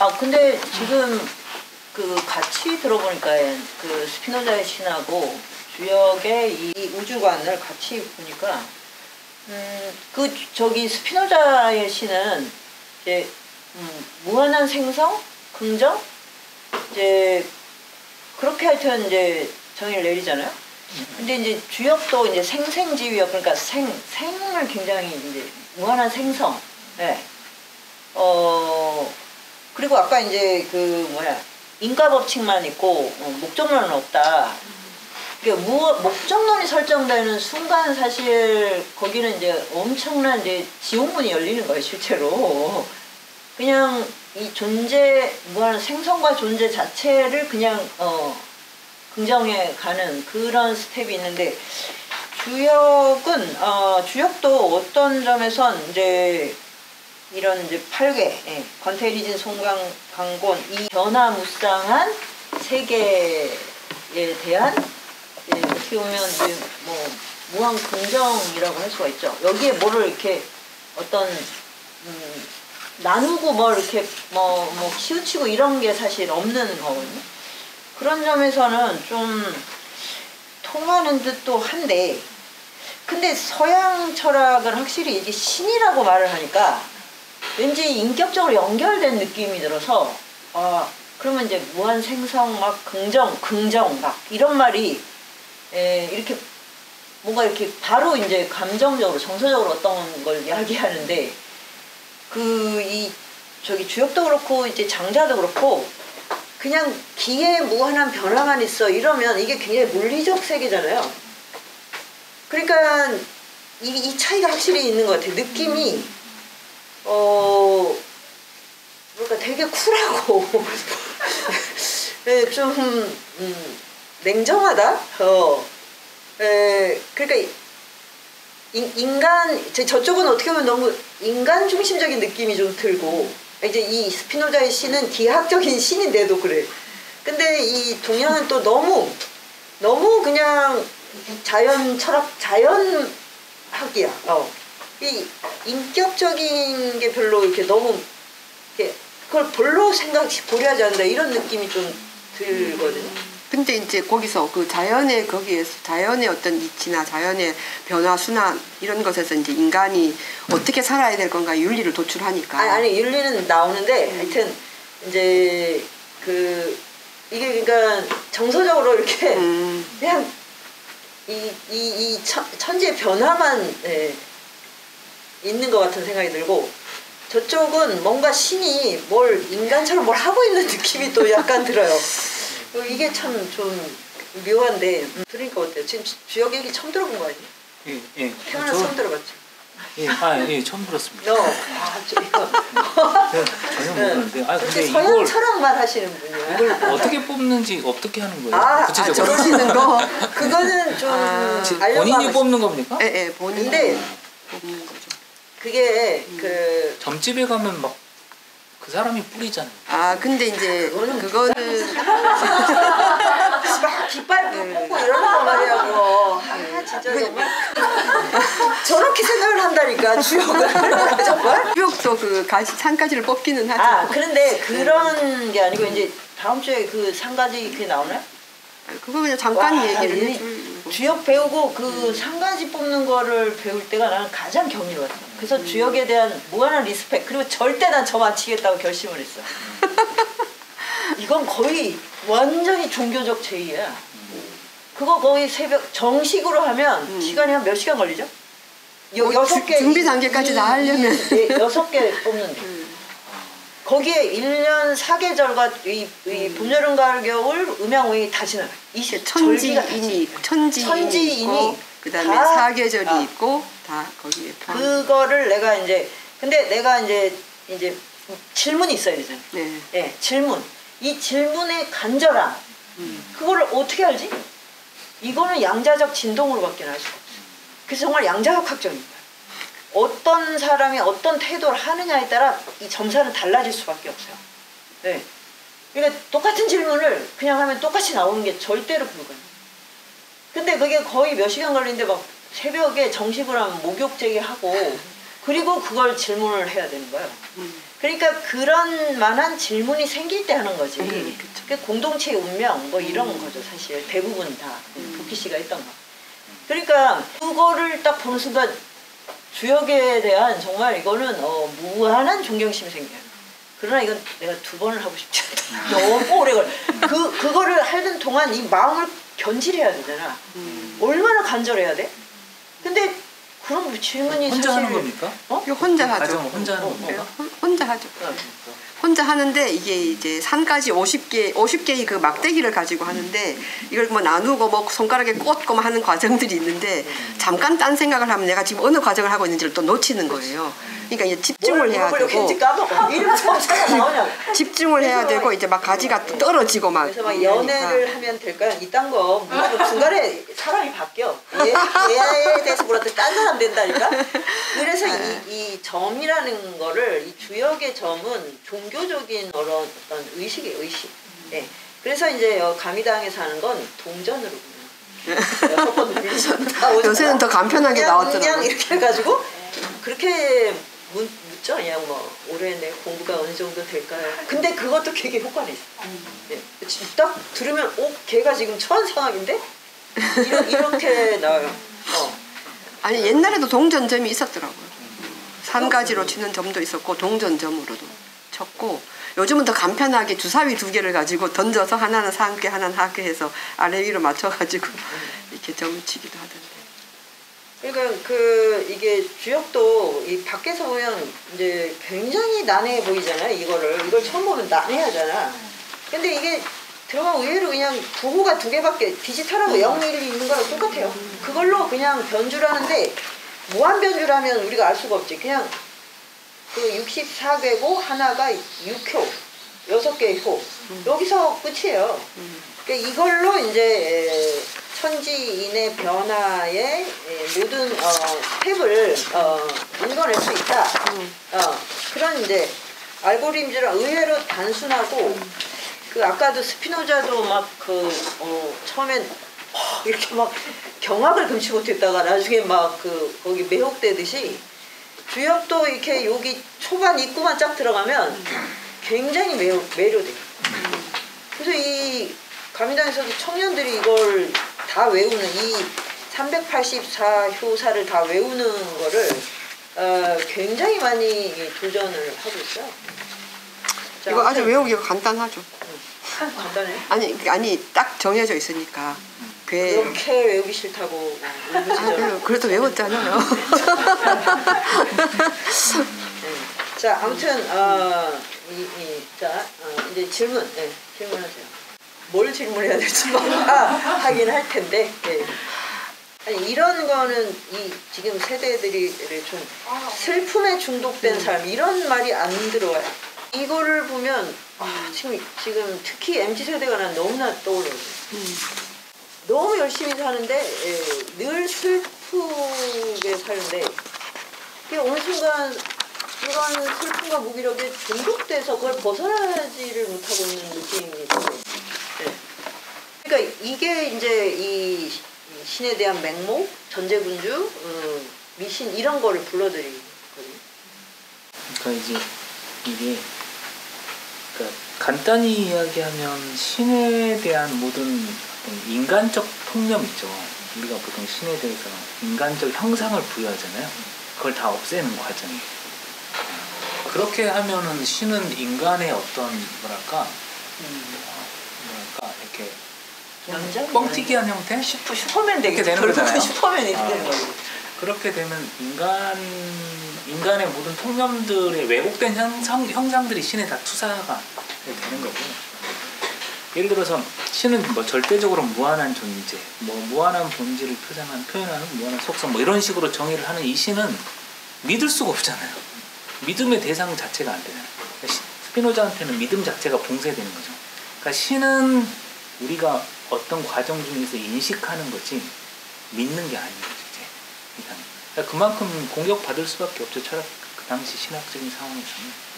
아, 근데 지금 그 같이 들어보니까 그 스피노자의 신하고 주역의 이 우주관을 같이 보니까 그 저기 스피노자의 신은 이제 무한한 생성, 긍정, 이제 그렇게 하여튼 이제 정의를 내리잖아요. 근데 이제 주역도 이제 생생지위역, 그러니까 생을 굉장히 이제 무한한 생성. 네. 그리고 아까 이제 그 인과 법칙만 있고 목적론은 없다. 그러니까 목적론이 설정되는 순간 사실 거기는 이제 엄청난 이제 지옥문이 열리는 거예요, 실제로. 그냥 이 존재, 무한한 생성과 존재 자체를 그냥 긍정해 가는 그런 스텝이 있는데, 주역도 어떤 점에선 이제 이런 이제 8개, 권태리진, 송강곤, 이 변화무쌍한 세계에 대한 어떻게 보면 이제 뭐 무한 긍정이라고 할 수가 있죠. 여기에 뭐를 이렇게 어떤 나누고 뭐 이렇게 뭐 치우치고 이런 게 사실 없는 거거든요. 그런 점에서는 좀 통하는 듯도 한데, 근데 서양 철학은 확실히 이게 신이라고 말을 하니까 왠지 인격적으로 연결된 느낌이 들어서, 그러면 이제 무한 생성 막 긍정 막 이런 말이 이렇게 뭔가 이렇게 바로 이제 감정적으로 정서적으로 어떤 걸 이야기하는데, 저기 주역도 그렇고 이제 장자도 그렇고 그냥 기의 무한한 변화만 있어 이러면 이게 굉장히 물리적 세계잖아요. 그러니까 이 차이가 확실히 있는 것 같아요. 느낌이 그러니까 되게 쿨하고 좀 냉정하다. 그러니까 저쪽은 어떻게 보면 너무 인간 중심적인 느낌이 좀 들고, 이제 이 스피노자의 신은 기하학적인 신인데도 그래. 근데 이 동양은 또 너무 그냥 자연 철학, 자연학이야. 이 인격적인 게 별로 이렇게 너무 이렇게 그걸 별로 고려하지 않는다 이런 느낌이 좀 들거든요. 근데 이제 거기서 그 거기에서 자연의 어떤 이치나 자연의 변화, 순환 이런 것에서 이제 인간이 어떻게 살아야 될 건가 윤리를 도출하니까. 아니 윤리는 나오는데 하여튼 이제 이게 그러니까 정서적으로 이렇게 그냥 이 천지의 변화만 있는 것 같은 생각이 들고, 저쪽은 뭔가 신이 인간처럼 뭘 하고 있는 느낌이 또 약간 들어요. 이게 참 좀 묘한데, 들으니까 어때요? 지금 주역 얘기 처음 들어본 거 아니에요? 예. 태어나서 처음 들어봤죠? 예, 처음 들었습니다. 전혀 모르는데. 근데 서양 철학만 하시는 분이야. 이걸 어떻게 뽑는지 어떻게 하는 거예요? 구체적으로. 저러시는 거? 그거는 좀 본인이 뽑는 겁니까? 예, 본인이 뽑는 거죠. 그게 점집에 가면 막 그 사람이 뿌리잖아요. 근데 이제 그거는 깃발 뽑고 이러는 거 말이야. 진짜 정말 저렇게 생각을 한다니까, 주역을. 정말? 주역도 산가지를 뽑기는 하죠. 그런데 그런 게 아니고 이제 다음 주에 그 산가지 그게 나오나요? 그거 그냥 잠깐 얘기를 해줄. 주역 배우고 그 산가지 뽑는 거를 배울 때가 나는 가장 경이로웠어. 그래서 주역에 대한 무한한 리스펙, 그리고 절대 난 저 마치겠다고 결심을 했어. 이건 거의 완전히 종교적 제의야. 그거 거의 새벽 정식으로 하면 시간이 한 몇 시간 걸리죠? 6개 준비 단계까지 다 하려면 6개 뽑는데 거기에 1년 4계절과 이 봄, 여름, 가을, 겨울 음양오행이 다 지나가. 천지인이 있고 그다음에 사계절이 있고 다 거기에 그거를 내가 이제 이제 질문이 있어야 되잖아요. 네, 질문. 이 질문의 간절함. 그거를 어떻게 알지? 이거는 양자적 진동으로밖에 알 수가 없어요. 그래서 정말 양자역 학적입니다. 어떤 사람이 어떤 태도를 하느냐에 따라 이 점수는 달라질 수밖에 없어요. 네. 그러니까 똑같은 질문을 그냥 하면 똑같이 나오는 게 절대로 불가능해요. 근데 그게 거의 몇 시간 걸리는데 막 새벽에 정식으로 하면 목욕제기 하고 그리고 그걸 질문을 해야 되는 거예요. 그러니까 그런 만한 질문이 생길 때 하는 거지. 그 공동체의 운명 뭐 이런 거죠. 사실 대부분 다 도끼 씨가 했던 거. 그러니까 그거를 딱 보는 순간 주역에 대한 정말 이거는 무한한 존경심이 생겨요. 그러나 이건 내가 2번을 하고 싶지 않다. 너무 오래 걸려. 그거를 하는 동안 이 마음을 견질해야 되잖아. 얼마나 간절해야 돼? 근데 그런 질문이 혼자 사실 하는 겁니까? 이거 혼자 하죠. 과정을 혼자 하는 겁니까? 혼자 하죠. 혼자 하는데 이게 이제 산까지 50개의 그 막대기를 가지고 하는데 이걸 뭐 나누고 뭐 손가락에 꽂고 뭐 하는 과정들이 있는데 잠깐 딴 생각을 하면 내가 지금 어느 과정을 하고 있는지를 또 놓치는 거예요. 그러니까 이제 집중을 해야 되고 집중을 해야 되고 이제 막 가지가 떨어지고 막 그래서 막 연애를 하면 될까요? 이딴 거 중간에 사람이 바뀌어. 얘에 대해서 몰랐더니 딴 사람 된다니까. 그래서 이 점이라는 거를 이 주역의 점은 종교적인 어떤 의식이에요. 의식. 네. 그래서 이제 가미당에서 하는 건 동전으로 요새는 더 간편하게 나왔더라고요. 그냥 이렇게 해가지고 그렇게 묻죠. 그냥 뭐 올해 내 공부가 어느 정도 될까요? 근데 그것도 되게 효과가 있어. 네. 딱 들으면 걔가 지금 처한 상황인데 이렇게 나와요. 아니 옛날에도 동전점이 있었더라고요. 산가지로 치는 점도 있었고 동전점으로도 쳤고 요즘은 더 간편하게 주사위 2개를 가지고 던져서 하나는 상께 하나는 하께 해서 아래 위로 맞춰가지고 이렇게 점을 치기도 하던데. 그러니까 이게 주역도 이 밖에서 보면 이제 굉장히 난해해 보이잖아요. 이걸 처음 보면 난해하잖아. 근데 이게 들어가면 의외로 그냥 부호가 2개밖에 디지털하고 0, 1이 있는 거랑 똑같아요. 그걸로 그냥 변주를 하는데 무한 변주라면 우리가 알 수가 없지. 그냥 그 64개고 하나가 6효, 6개의 효. 여기서 끝이에요. 그러니까 이걸로 이제 천지인의 변화의 모든 스텝을 읽어낼 수 있다. 그런 이제 알고리즘이라 의외로 단순하고 아까도 스피노자도 막 처음엔 이렇게 막 경악을 금치 못했다가 나중에 막 거기 매혹되듯이 주역도 이렇게 여기 초반 입구만 쫙 들어가면 굉장히 매료돼. 그래서 이 가미당에서도 청년들이 이걸 다 외우는 이 384효사를 다 외우는 거를 굉장히 많이 도전을 하고 있어요. 자, 이거 아주 외우기가 간단하죠. 간단해? 아니 딱 정해져 있으니까. 그렇게 외우기 싫다고 그래도 외웠잖아요. 네. 자 아무튼 이제 질문하세요. 뭘 질문해야 될지 하긴 할 텐데. 네. 아니 이런 거는 지금 세대들이 좀 슬픔에 중독된 삶 이런 말이 안 들어와요. 이거를 보면 지금 특히 MZ세대가 난 너무나 떠올라요. 너무 열심히 사는데 늘 슬프게 사는데 어느 순간 이런 슬픔과 무기력에 중독돼서 그걸 벗어나지를 못하고 있는 느낌이 들어요. 네. 그러니까 이게 이제 이 신에 대한 맹목, 전제군주, 미신 이런 거를 불러들이거든요. 그러니까 이제 이게 그러니까 간단히 이야기하면 신에 대한 모든 인간적 통념 있죠. 우리가 보통 신에 대해서 인간적 형상을 부여하잖아요. 그걸 다 없애는 과정이에요. 그렇게 하면은 신은 인간의 어떤 뭐랄까 이렇게 좀 뻥튀기한 형태? 슈퍼맨 이렇게 되는 거잖아요. 슈퍼맨이 되는 거예요. 그렇게 되면 인간의 모든 통념들의 왜곡된 형상들이 신에 다 투사가 되는 거고. 예를 들어서 신은 뭐 절대적으로 무한한 존재, 뭐 무한한 본질을 표현하는 무한한 속성, 뭐 이런 식으로 정의를 하는 이 신은 믿을 수가 없잖아요. 믿음의 대상 자체가 안 되잖아요. 그러니까 스피노자한테는 믿음 자체가 봉쇄되는 거죠. 그러니까 신은 우리가 어떤 과정 중에서 인식하는 거지 믿는 게 아닌 거죠. 이제 그러니까 그만큼 공격받을 수밖에 없죠. 그 당시 신학적인 상황에서는.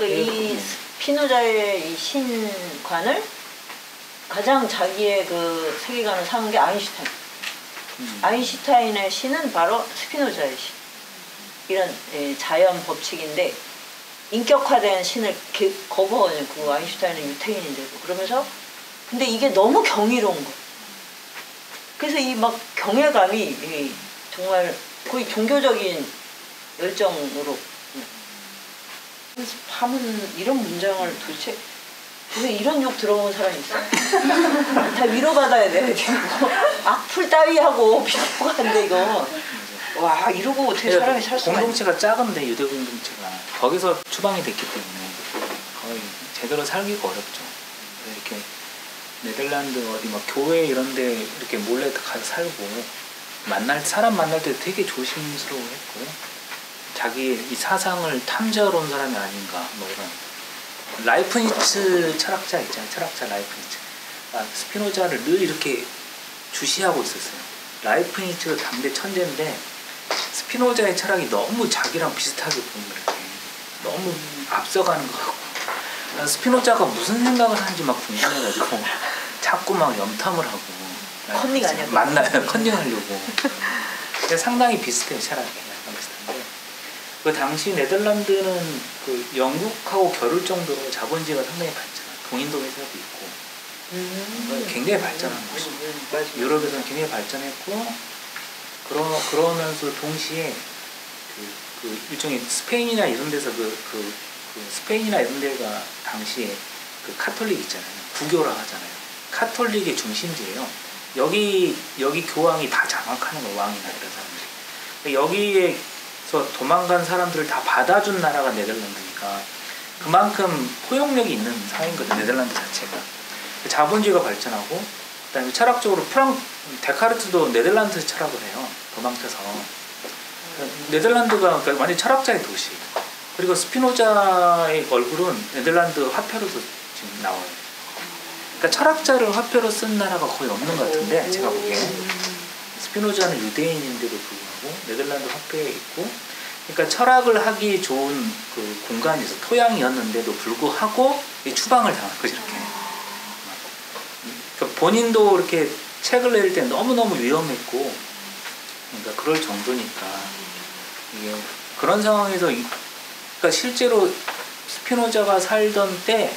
이 스피노자의 이 신관을 가장 자기의 세계관을 삼은 게 아인슈타인. 아인슈타인의 신은 바로 스피노자의 신. 이런 자연 법칙인데 인격화된 신을 거부하거든요. 그 아인슈타인은 유태인인데도. 그러면서 근데 이게 너무 경이로운 거. 그래서 이 막 경외감이 정말 거의 종교적인 열정으로. 그래서 밤은 이런 문장을 도대체 왜 이런 욕 들어본 사람이 있어? 다 위로받아야 돼. 악플 따위하고 비슷하고 한데 이거. 와 이러고 어떻게 사람이 살 수가 있나. 공동체가 작은데 유대 공동체가 거기서 추방이 됐기 때문에 거의 제대로 살기가 어렵죠. 이렇게 네덜란드 어디 막 교회 이런데 이렇게 몰래 가서 살고 사람 만날 때 되게 조심스러워했고 자기 이 사상을 탐지하러 온 사람이 아닌가 뭐 이런. 라이프니츠 철학자 있잖아요. 철학자 라이프니츠. 스피노자를 늘 이렇게 주시하고 있었어요. 라이프니츠가 당대 천재인데 스피노자의 철학이 너무 자기랑 비슷하게 보이는 이렇게 너무 앞서가는 것 같고 스피노자가 무슨 생각을 하는지 막 궁금해가지고 자꾸 막 염탐을 하고 컨닝 아니야? 만나요. 컨닝하려고. 상당히 비슷해요. 철학이. 약간 비슷한데 그 당시 네덜란드는 그 영국하고 겨룰 정도로 자본주의가 상당히 발전한 동인도 회사도 있고 굉장히 발전한 곳이죠. 유럽에서는 굉장히 발전했고 그러면서 동시에 그 일종의 스페인이나 이런 데서 스페인이나 이런 데가 당시에 그 카톨릭 있잖아요. 구교라 하잖아요. 카톨릭의 중심지예요. 여기 교황이 다 장악하는 거 왕이나 이런 사람들이. 여기에서 도망간 사람들을 다 받아준 나라가 네덜란드니까 그만큼 포용력이 있는 사회인거든 네덜란드 자체가. 자본주의가 발전하고 그다음에 철학적으로 데카르트도 네덜란드 철학을 해요. 도망쳐서. 네덜란드가 그러니까 완전 철학자의 도시. 그리고 스피노자의 얼굴은 네덜란드 화폐로도 지금 나와요. 그러니까 철학자를 화폐로 쓴 나라가 거의 없는 것 같은데 제가 보기에는 스피노자는 유대인인데도 불구하고 네덜란드 화폐에 있고 그러니까 철학을 하기 좋은 그 공간에서 토양이었는데도 불구하고 추방을 당한 거죠 이렇게. 그러니까 본인도 이렇게 책을 낼 때 너무너무 위험했고 그러니까 그럴 정도니까 이게 그런 상황에서 그러니까 실제로 스피노자가 살던 때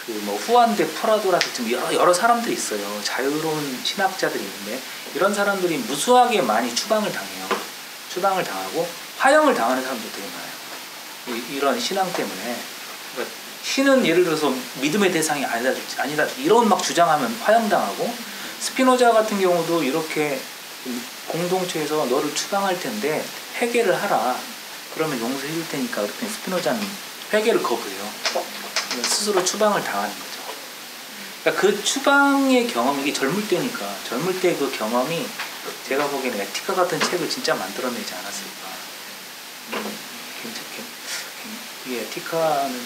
그 뭐 후안데 프라도라든지 여러 사람들이 있어요. 자유로운 신학자들이 있는데 이런 사람들이 무수하게 많이 추방을 당해요. 추방을 당하고 화형을 당하는 사람도 되게 많아요. 이런 신앙 때문에. 그러니까 신은 예를 들어서 믿음의 대상이 아니다 이런 막 주장하면 화형당하고 스피노자 같은 경우도 이렇게 공동체에서 너를 추방할 텐데 회개를 하라. 그러면 용서해 줄 테니까 그랬더니 스피노자는 회개를 거부해요. 스스로 추방을 당하는 거죠. 그러니까 그 추방의 경험이 이게 젊을 때니까 젊을 때 그 경험이 제가 보기에는 에티카 같은 책을 진짜 만들어내지 않았을까. 이 에티카는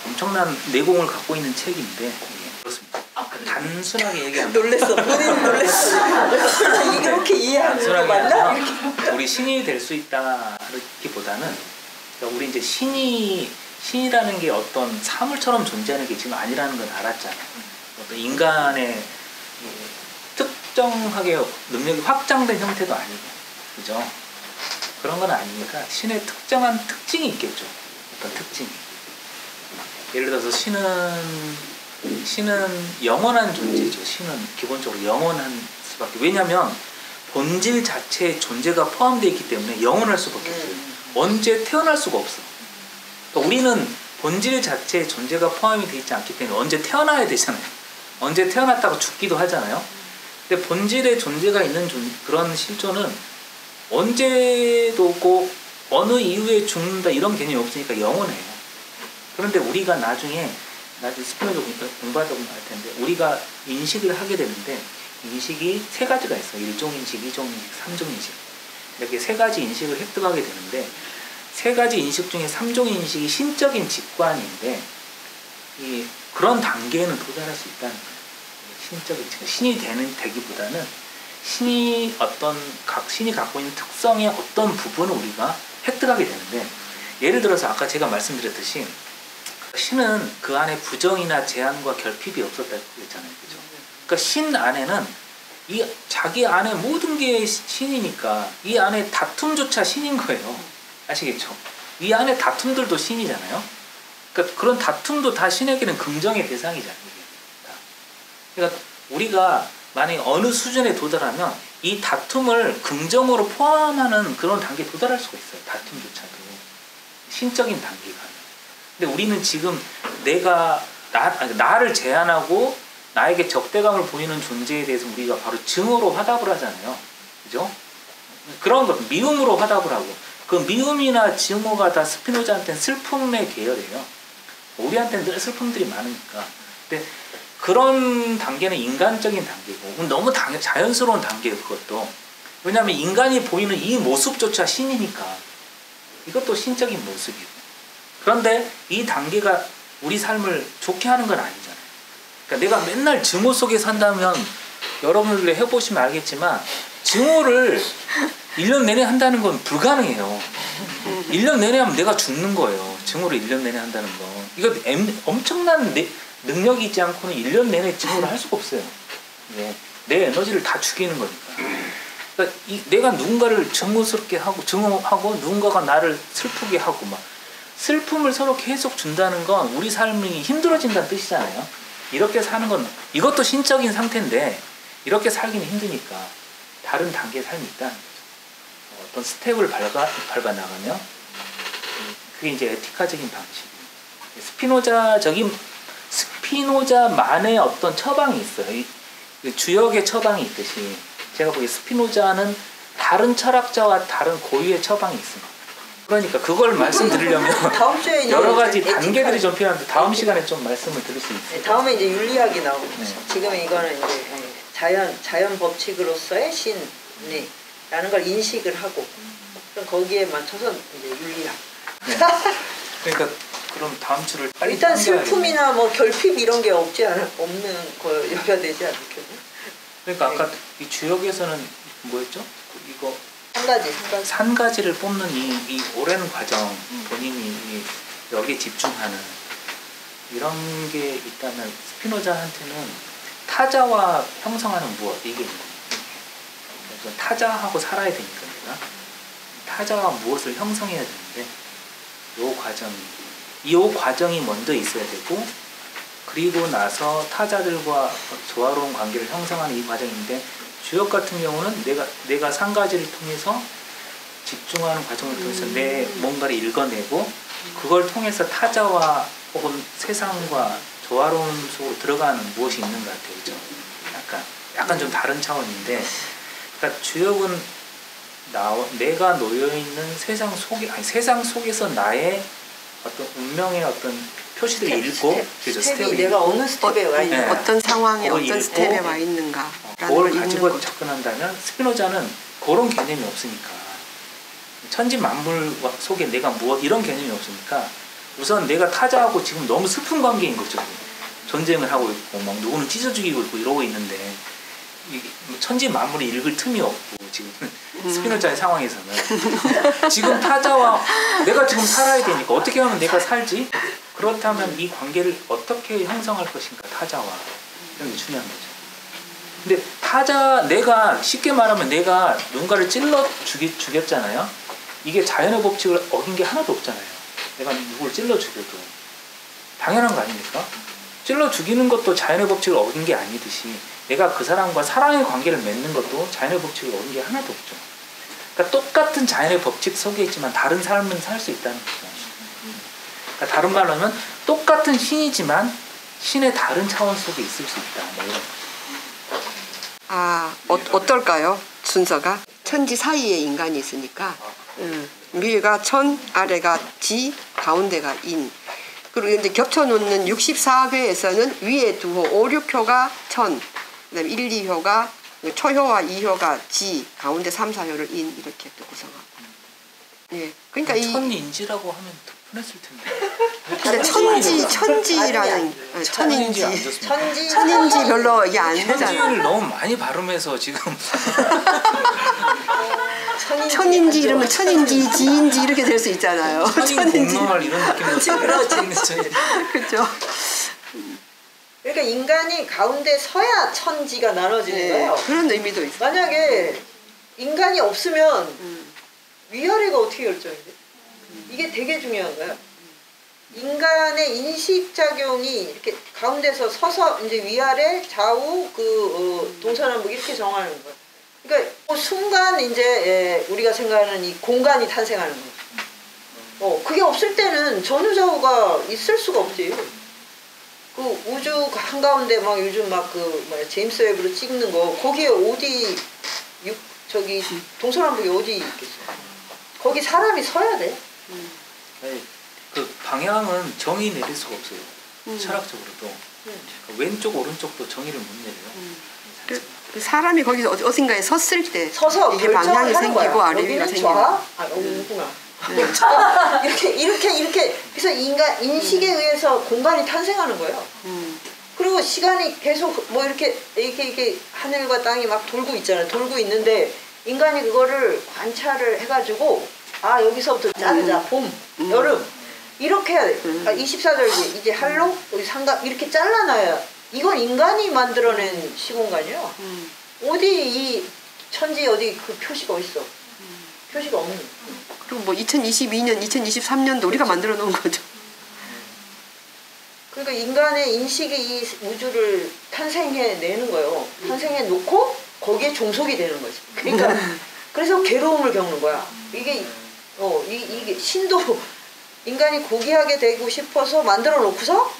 엄청난 내공을 갖고 있는 책인데 그렇습니다. 단순하게 얘기하면 놀랬어. 본인 놀랬어. 이렇게 이해하는 거 맞나? 우리 신이 될 수 있다기보다는 그러니까 우리 이제 신이라는 게 어떤 사물처럼 존재하는 게 지금 아니라는 건 알았잖아요. 어떤 인간의 특정하게 능력이 확장된 형태도 아니고, 그죠? 그런 건 아니니까 신의 특정한 특징이 있겠죠. 어떤 특징이. 예를 들어서 신은 영원한 존재죠. 신은 기본적으로 영원한 수밖에. 왜냐하면 본질 자체의 존재가 포함되어 있기 때문에 영원할 수밖에 없어요. 언제 태어날 수가 없어. 그러니까 우리는 본질 자체의 존재가 포함이 되어 있지 않기 때문에 언제 태어나야 되잖아요. 언제 태어났다가 죽기도 하잖아요. 근데 본질의 존재가 있는 그런 실존은 언제도 없고 어느 이후에 죽는다 이런 개념이 없으니까 영원해요. 그런데 우리가 나중에 스피노자 공부하다 보면 알 텐데 우리가 인식을 하게 되는데 인식이 세 가지가 있어요. 1종 인식, 2종 인식, 3종 인식. 이렇게 세 가지 인식을 획득하게 되는데 세 가지 인식 중에 3종 인식이 신적인 직관인데 그런 단계에는 도달할 수 있다는 거예요. 신적인 직관. 신이 되기보다는 신이 갖고 있는 특성의 어떤 부분을 우리가 획득하게 되는데 예를 들어서 아까 제가 말씀드렸듯이 신은 그 안에 부정이나 제한과 결핍이 없었다고 했잖아요. 그죠? 그러니까 신 안에는 자기 안에 모든 게 신이니까 이 안에 다툼조차 신인 거예요. 아시겠죠? 이 안에 다툼들도 신이잖아요. 그러니까 그런 다툼도 다 신에게는 긍정의 대상이잖아요. 이게 다. 그러니까 우리가 만약에 어느 수준에 도달하면 이 다툼을 긍정으로 포함하는 그런 단계에 도달할 수가 있어요. 다툼조차도. 신적인 단계가. 근데 우리는 지금 나를 제한하고 나에게 적대감을 보이는 존재에 대해서 우리가 바로 증오로 화답을 하잖아요. 그죠? 그런 것, 미움으로 화답을 하고. 그 미움이나 증오가 다 스피노자한테는 슬픔의 계열이에요. 우리한테는 늘 슬픔들이 많으니까. 근데 그런 단계는 인간적인 단계고 너무 자연스러운 단계예요. 그것도. 왜냐하면 인간이 보이는 이 모습조차 신이니까 이것도 신적인 모습이고. 그런데 이 단계가 우리 삶을 좋게 하는 건 아니잖아요. 그러니까 내가 맨날 증오 속에 산다면 여러분들 해보시면 알겠지만 증오를 1년 내내 한다는 건 불가능해요. 1년 내내 하면 내가 죽는 거예요. 증오를 1년 내내 한다는 거. 이거 엄청난 능력이 있지 않고는 1년 내내 증오를 할 수가 없어요. 네. 내 에너지를 다 죽이는 거니까. 그러니까 내가 누군가를 증오스럽게 하고 증오하고 누군가가 나를 슬프게 하고 막 슬픔을 서로 계속 준다는 건 우리 삶이 힘들어진다는 뜻이잖아요. 이렇게 사는 건 이것도 신적인 상태인데 이렇게 살기는 힘드니까 다른 단계의 삶이 있다는 거죠. 어떤 스텝을 밟아 나가면 그게 이제 에티카적인 방식이에요. 스피노자만의 어떤 처방이 있어요. 주역의 처방이 있듯이 제가 보기에 스피노자는 다른 철학자와 다른 고유의 처방이 있습니다. 그러니까 그걸 말씀드리려면 다음 주에 여러 가지 단계들이 좀 필요한데 다음 시간에 좀 말씀을 드릴 수 있어요. 네, 다음에 이제 윤리학이 나오고 네. 지금 이거는 이제 자연 법칙으로서의 신이라는 걸 인식을 하고 그럼 거기에 맞춰서 이제 윤리학. 네. 그러니까 그럼 다음 주를 빨리 일단 당겨야 슬픔이나 뭐 결핍 이런 게 없는 거여야 되지 않겠나? 그러니까 아까 이 주역에서는 뭐였죠? 이거 한 가지를 뽑는 이 오랜 과정, 본인이 여기에 집중하는 이런 게 있다면 스피노자한테는 타자와 형성하는 무엇 이게 있는 거예요. 그래서 타자하고 살아야 되니까 내가 타자와 무엇을 형성해야 되는데 이 과정이 먼저 있어야 되고 그리고 나서 타자들과 조화로운 관계를 형성하는 이 과정인데 주역 같은 경우는 내가 한 가지를 통해서 집중하는 과정을 통해서 내 뭔가를 읽어내고 그걸 통해서 타자와 혹은 세상과 조화로운 속으로 들어가는 무엇이 있는 것 같아요. 그죠? 약간 좀 다른 차원인데 그러니까 주역은 내가 놓여있는 세상 속에서 나의 어떤 운명의 어떤 표시들을 읽고 스텝이 내가 어느 스텝에 와 있는가 네. 어떤 상황에 어떤 스텝에 와 있는가 그걸 가지고 접근한다면 스피노자는 그런 개념이 없으니까 천지 만물 속에 내가 무엇 이런 개념이 없으니까 우선 내가 타자하고 지금 너무 슬픈 관계인 거죠. 전쟁을 하고 있고 막 누구는 찢어 죽이고 있고 이러고 있는데 천지 만물이 읽을 틈이 없고 지금 스피노자의 상황에서는 지금 타자와 내가 지금 살아야 되니까 어떻게 하면 내가 살지? 그렇다면 이 관계를 어떻게 형성할 것인가 타자와 이런 게 중요한 거죠. 근데 내가 쉽게 말하면 내가 누군가를 찔러 죽였잖아요. 이게 자연의 법칙을 어긴 게 하나도 없잖아요. 내가 누구를 찔러 죽여도 당연한 거 아닙니까? 찔러 죽이는 것도 자연의 법칙을 어긴 게 아니듯이 내가 그 사람과 사랑의 관계를 맺는 것도 자연의 법칙을 어긴 게 하나도 없죠. 그러니까 똑같은 자연의 법칙 속에 있지만 다른 삶은 살 수 있다는 거죠. 그러니까 다른 말로 하면 똑같은 신이지만 신의 다른 차원 속에 있을 수 있다. 뭐 이런 거죠. 어떨까요? 순서가 천지 사이에 인간이 있으니까 위가 천, 아래가 지, 가운데가 인. 그리고 이제 겹쳐놓는 64회에서는 위에 두 호, 5, 6효가 천, 그다음에 1, 2효가 초효와 2효가 지, 가운데 3, 4효를 인 이렇게 또 구성하고. 예, 그러니까 천인지라고 하면 더 편했을 텐데. 근데 천지라는 천인지 별로 이게 안 되잖아요. 천지를 너무 많이 발음해서 지금. 천인지 이러면 천인지 지인지 이렇게 될 수 있잖아요. 천인지 이런 느낌이 그렇죠. 그러니까 인간이 가운데 서야 천지가 나눠지는 거예요. 그런 의미도 있어요. 만약에 인간이 없으면 위아래가 어떻게 결정이 돼? 이게 되게 중요한 거야. 인간의 인식작용이 이렇게 가운데서 서서 이제 위아래 좌우 동서남북 이렇게 정하는 거야. 그러니까 순간 이제 우리가 생각하는 이 공간이 탄생하는 거야. 그게 없을 때는 전후좌우가 있을 수가 없지. 그 우주 한가운데 막 요즘 막 제임스 웹으로 찍는 거 거기에 어디 저기 동서남북이 어디 있겠어. 거기 사람이 서야 돼. 네, 그 방향은 정의 내릴 수가 없어요. 철학적으로도. 왼쪽 오른쪽도 정의를 못 내려요. 그 사람이 거기 어딘가에 섰을 때 서서 이게 방향이 생기고 아래위가 생기고. 이렇게 그래서 인간 인식에 의해서 공간이 탄생하는 거예요. 그리고 시간이 계속 뭐 이렇게 하늘과 땅이 막 돌고 있잖아요. 돌고 있는데 인간이 그거를 관찰을 해가지고 여기서부터 자르자. 봄, 여름 이렇게 해야 돼. 24절기 이제 한로, 여기 상각 이렇게 잘라놔야. 이건 인간이 만들어낸 시공간이에요. 어디 이 천지 어디 그 표시가 어딨어? 표시가 없는. 그리고 뭐 2022년, 2023년도 우리가 만들어 놓은 거죠. 그러니까 인간의 인식이 이 우주를 탄생해내는 거예요. 탄생해 놓고 거기에 종속이 되는 거지. 그러니까 그래서 괴로움을 겪는 거야. 이게 신도 인간이 고귀하게 되고 싶어서 만들어 놓고서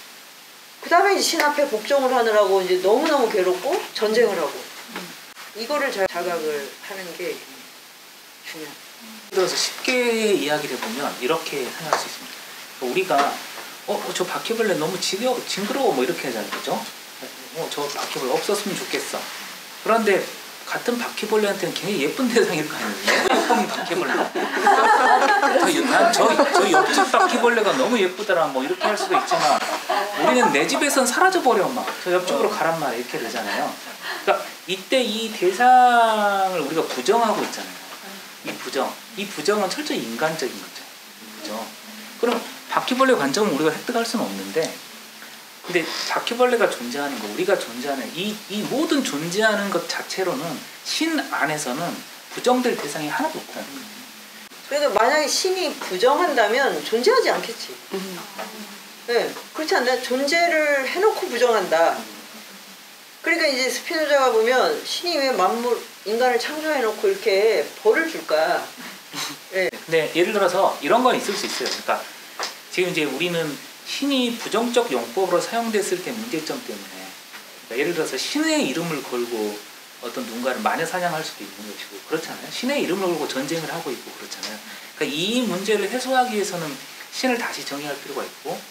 그 다음에 이제 신 앞에 복종을 하느라고 이제 너무너무 괴롭고 전쟁을 하고 이거를 자각을 하는 게 중요해요. 예를 들어서 쉽게 이야기를 해보면 이렇게 생각할 수 있습니다. 우리가 저 바퀴벌레 너무 징그러워 뭐 이렇게 하잖아요. 그죠? 저 바퀴벌레 없었으면 좋겠어. 그런데 같은 바퀴벌레한테는 굉장히 예쁜 대상일 거 아니에요. 너무 예쁜 바퀴벌레. 저 옆집 바퀴벌레가 너무 예쁘더라 뭐 이렇게 할 수도 있지만 우리는 내 집에선 사라져버려 막 저 옆집으로 가란 말이야 이렇게 되잖아요. 그러니까 이때 이 대상을 우리가 부정하고 있잖아요. 이 부정은 철저히 인간적인 거죠. 그죠? 그럼 바퀴벌레 관점은 우리가 획득할 수는 없는데 근데 바퀴벌레가 존재하는 거, 우리가 존재하는 이 모든 존재하는 것 자체로는 신 안에서는 부정될 대상이 하나도 없다는 거예요. 그러니까 만약에 신이 부정한다면 존재하지 않겠지. 네, 그렇지 않나요? 존재를 해놓고 부정한다. 그러니까 이제 스피노자가 보면 신이 왜 인간을 창조해놓고 이렇게 벌을 줄까? 네. 근데 예를 들어서 이런 건 있을 수 있어요. 그러니까 지금 이제 우리는 신이 부정적 용법으로 사용됐을 때 문제점 때문에 그러니까 예를 들어서 신의 이름을 걸고 어떤 누군가를 마녀 사냥할 수도 있는 것이고 그렇잖아요. 신의 이름을 걸고 전쟁을 하고 있고 그렇잖아요. 그러니까 이 문제를 해소하기 위해서는 신을 다시 정의할 필요가 있고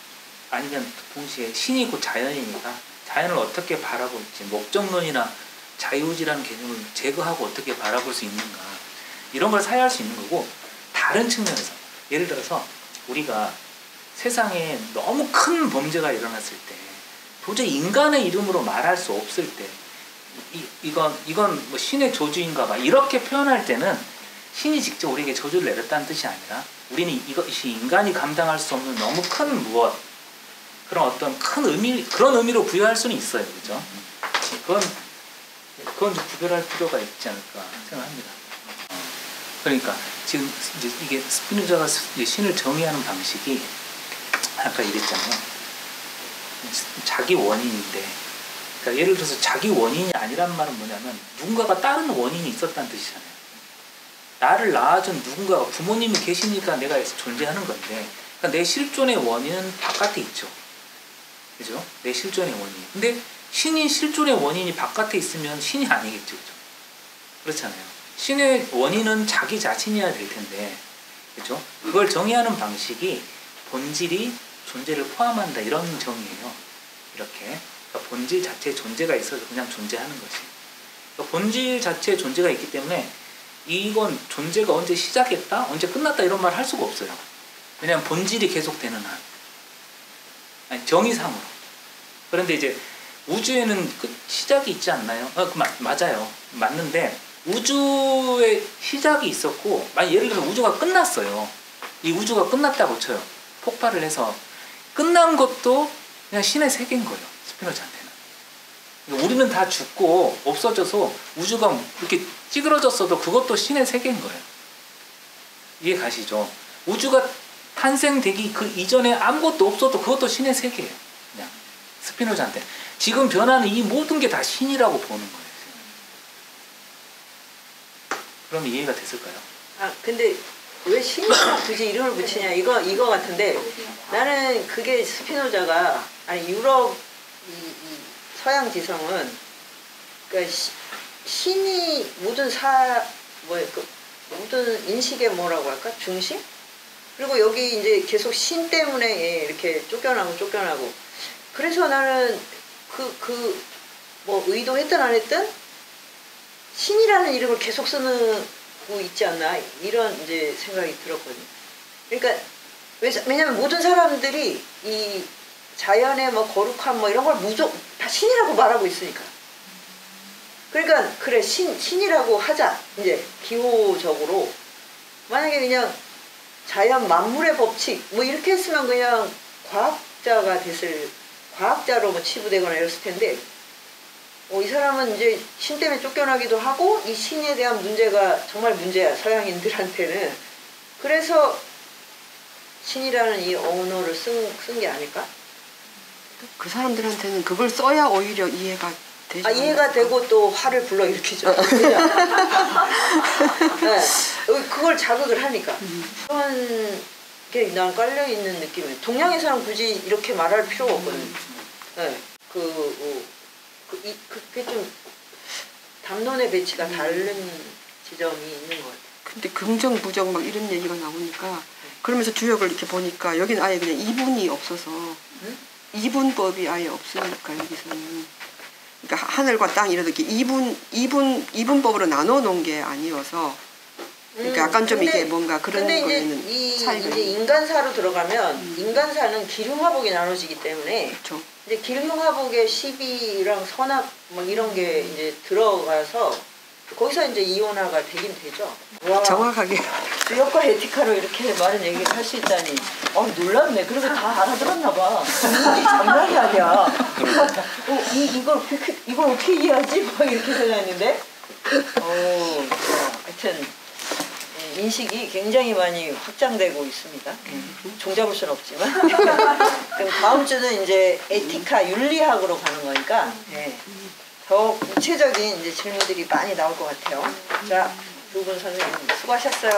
아니면 동시에 신이 곧 자연이니까 자연을 어떻게 바라볼지 목적론이나 자유지라는 개념을 제거하고 어떻게 바라볼 수 있는가 이런 걸 사유할 수 있는 거고 다른 측면에서 예를 들어서 우리가 세상에 너무 큰 범죄가 일어났을 때 도저히 인간의 이름으로 말할 수 없을 때 이건 뭐 신의 저주인가 봐 이렇게 표현할 때는 신이 직접 우리에게 저주를 내렸다는 뜻이 아니라 우리는 이것이 인간이 감당할 수 없는 너무 큰 무엇 그런 어떤 큰 그런 의미로 부여할 수는 있어요. 그죠? 그건 좀 구별할 필요가 있지 않을까 생각합니다. 그러니까 지금 이제 이게 스피노자가 신을 정의하는 방식이 아까 이랬잖아요. 자기 원인인데 그러니까 예를 들어서 자기 원인이 아니란 말은 뭐냐면 누군가가 다른 원인이 있었다는 뜻이잖아요. 나를 낳아준 누군가가 부모님이 계시니까 내가 존재하는 건데 그러니까 내 실존의 원인은 바깥에 있죠. 그죠? 내 실존의 원인. 근데 신이 실존의 원인이 바깥에 있으면 신이 아니겠죠. 그죠? 그렇잖아요. 신의 원인은 자기 자신이어야 될 텐데 그죠? 그걸 정의하는 방식이 본질이 존재를 포함한다 이런 정의예요. 이렇게 그러니까 본질 자체의 존재가 있어서 그냥 존재하는 거지. 그러니까 본질 자체의 존재가 있기 때문에 이건 존재가 언제 시작했다 언제 끝났다 이런 말 할 수가 없어요. 왜냐하면 본질이 계속되는 한 아니, 정의상으로. 그런데 이제 우주에는 시작이 있지 않나요? 맞아요. 맞는데 우주의 시작이 있었고 예를 들어 우주가 끝났어요. 이 우주가 끝났다고 쳐요. 폭발을 해서 끝난 것도 그냥 신의 세계인 거예요. 스피노자한테는. 그러니까 우리는 다 죽고 없어져서 우주가 이렇게 찌그러졌어도 그것도 신의 세계인 거예요. 이해 가시죠? 우주가 탄생되기 그 이전에 아무것도 없어도 그것도 신의 세계예요. 그냥 스피노자한테 지금 변하는 이 모든 게 다 신이라고 보는 거예요. 그럼 이해가 됐을까요? 아 근데 왜 신이라 굳이 이름을 붙이냐 이거 같은데 나는 그게 스피노자가 아니 유럽 이 서양 지성은 그러니까 신이 모든 모든 인식의 뭐라고 할까 중심 그리고 여기 이제 계속 신 때문에 이렇게 쫓겨나고 그래서 나는 뭐 의도했든 안 했든 신이라는 이름을 계속 쓰는 거 있지 않나 이런 이제 생각이 들었거든요. 그러니까 왜냐면 모든 사람들이 이 자연의 뭐 거룩함 뭐 이런 걸 다 신이라고 말하고 있으니까. 그러니까 그래 신이라고 하자 이제 기호적으로 만약에 그냥 자연 만물의 법칙 뭐 이렇게 했으면 그냥 과학자로 뭐 치부되거나 이랬을 텐데 이 사람은 이제 신 때문에 쫓겨나기도 하고 이 신에 대한 문제가 정말 문제야 서양인들한테는. 그래서 신이라는 이 언어를 쓴 게 아닐까? 그 사람들한테는 그걸 써야 오히려 이해가 되죠. 이해가 되고 또 화를 불러일으키죠. 네, 그걸 자극을 하니까. 그런 게 난 깔려있는 느낌이에요. 동양에서는 굳이 이렇게 말할 필요가 없거든요. 네, 그게 좀 담론의 배치가 다른 지점이 있는 것 같아요. 근데 긍정, 부정 막 이런 얘기가 나오니까 그러면서 주역을 이렇게 보니까 여기는 아예 그냥 이분이 없어서 이분법이 아예 없으니까 여기서는 그러니까 하늘과 땅 이렇게 이분법으로 나눠 놓은 게 아니어서 그러니까 약간 좀 이게 뭔가 그런 거에는 차이가 이제 인간사로 들어가면 인간사는 기륭화복이 나눠지기 때문에 그렇죠. 이제 기륭화복의 시비랑 선악 뭐 이런 게 이제 들어가서 거기서 이제 이온화가 되긴 되죠. 와, 정확하게 주역과 에티카로 이렇게 많은 얘기를 할 수 있다니. 놀랍네. 그리고 다 알아들었나 봐. 이게 장난이 아니야. 이걸 어떻게 이해하지? 막 이렇게 생각했는데. 하여튼 인식이 굉장히 많이 확장되고 있습니다. 종잡을 수는 없지만. 그럼 다음 주는 이제 에티카 윤리학으로 가는 거니까 더 구체적인 이제 질문들이 많이 나올 것 같아요. 자, 두 분 선생님 수고하셨어요.